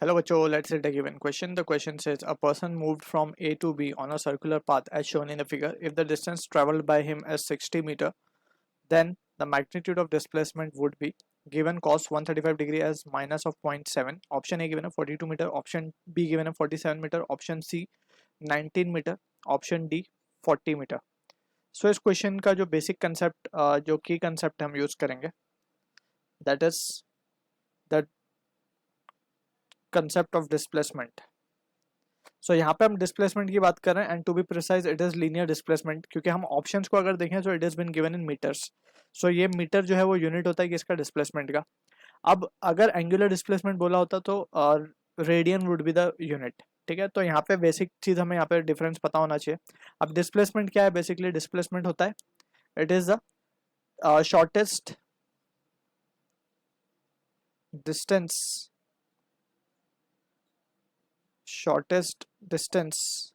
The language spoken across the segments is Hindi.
Hello, Bacho. Let's read a given question. The question says a person moved from A to B on a circular path as shown in the figure. If the distance traveled by him is 60 meter, then the magnitude of displacement would be given cos 135 degree as minus of 0.7. Option A given a 42 meter. Option B given a 47 meter. Option C 19 meter. Option D 40 meter. So इस क्वेश्चन का जो बेसिक कंसेप्ट जो की कंसेप्ट हम यूज करेंगे that is the concept of displacement. So यहाँ पे हम डिस्प्लेसमेंट की बात कर रहे हैं and to be precise it is linear displacement, क्योंकि हम ऑप्शंस को अगर देखें तो it is been given in metres. So ये मीटर जो है वो यूनिट होता है कि इसका डिस्प्लेसमेंट का. अब अगर एंगुलर डिस्प्लेसमेंट बोला होता तो radian would be the unit. ठीक है, तो यहाँ पे बेसिक चीज हमें यहाँ पे डिफरेंस पता होना चाहिए. अब डिस्प्लेसमेंट क्या है? बेसिकली डिस्प्लेसमेंट होता है it is the shortest distance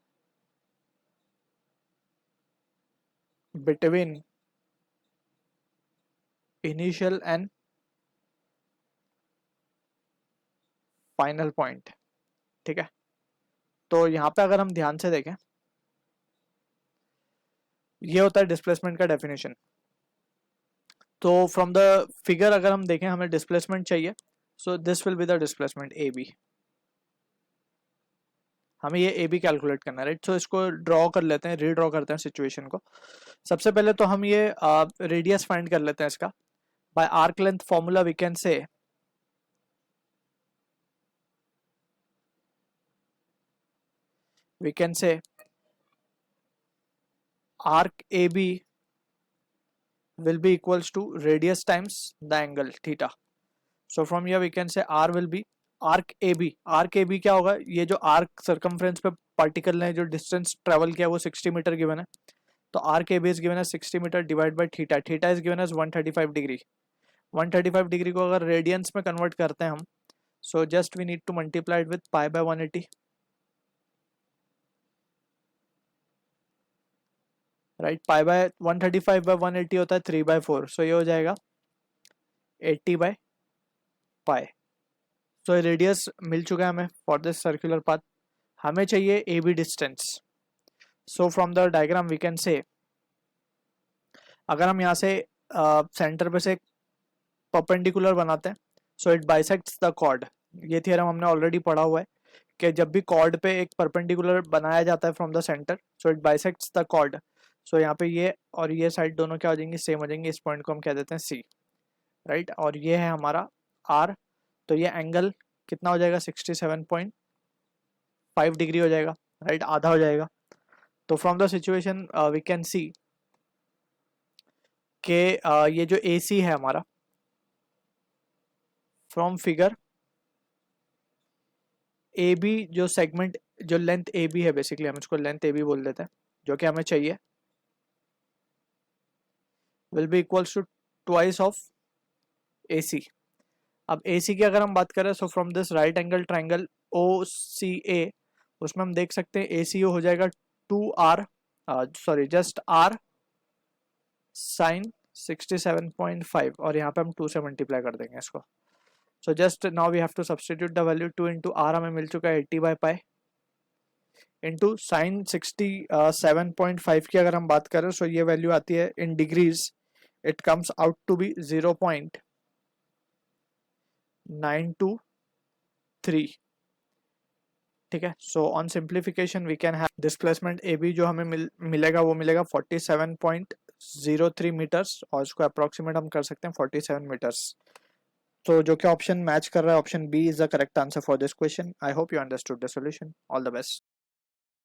between initial and final point. ठीक है, तो यहाँ पे अगर हम ध्यान से देखें ये होता है डिस्प्लेसमेंट का डेफिनेशन. तो फ्रॉम द फिगर अगर हम देखें हमें डिस्प्लेसमेंट चाहिए, so this will be the displacement A B. हमें ये ए बी कैलकुलेट करना है, राइट. सो इसको ड्रॉ कर लेते हैं, रीड्रॉ करते हैं सिचुएशन को. सबसे पहले तो हम ये रेडियस फाइंड कर लेते हैं इसका. By arc length formula we can say arc AB will be equals to radius times the angle theta. So from here we can say R will be arc AB. Arc AB क्या होगा? ये जो arc circumference पे particle ने जो distance travel किया वो 60 मीटर given है. तो arc AB is given as 60 metre divided by theta. Theta is given as 135 degree. 135 degree को अगर रेडियंस में कन्वर्ट करते हैं हम, so just we need to multiply it with pi by 180. Right, pi by 135 by 180 होता है 3/4. सो ये हो जाएगा 80 बाय पाई. सो रेडियस मिल चुका है हमें फॉर दिस सर्कुलर पाथ. हमें चाहिए A B distance. So from the diagram we can say अगर हम यहाँ से सेंटर पे से परपेंडिकुलर बनाते हैं, so it bisects the chord. ये थियरम हमने ऑलरेडी पढ़ा हुआ है कि जब भी कॉर्ड पे एक परपेंडिकुलर बनाया जाता है from the centre, so it bisects the chord. So यहाँ पे ये और ये साइड दोनों क्या हो जाएंगी? सेम हो जाएंगे. इस पॉइंट को हम कह देते हैं सी, राइट. और ये है हमारा आर. तो ये एंगल कितना हो जाएगा? 67.5 डिग्री हो जाएगा, राइट. आधा हो जाएगा. तो from the situation we can see के ये जो ए सी है हमारा फ्रॉम फिगर ए बी, जो सेगमेंट जो लेंथ ए बी है, बेसिकली हम इसको लेंथ ए बी बोल देते हैं, जो कि हमें चाहिए will be equals to twice of AC. अब AC की अगर हम बात करें, so from this right angle triangle OCA, उसमें हम देख सकते हैं ACO हो जाएगा 2R sorry just R sign 67.5, और यहाँ पे हम 2 से मल्टीप्लाई कर देंगे इसको. So just now we have to substitute the value. 2 into r हमें मिल चुका है 80 बाई पाई इंटू साइन 67.5 की अगर हम बात करें, सो ये वैल्यू आती है in degrees. It comes out to be 0.923. ठीक है. So on simplification we can have displacement A B जो हमें मिलेगा वो मिलेगा 47.03 मीटर्स, और इसको अप्रोक्सीमेट हम कर सकते हैं 47 मीटर्स. तो जो कि ऑप्शन मैच कर रहा है, option B is the correct answer for this question. I hope you understood the solution. All the best.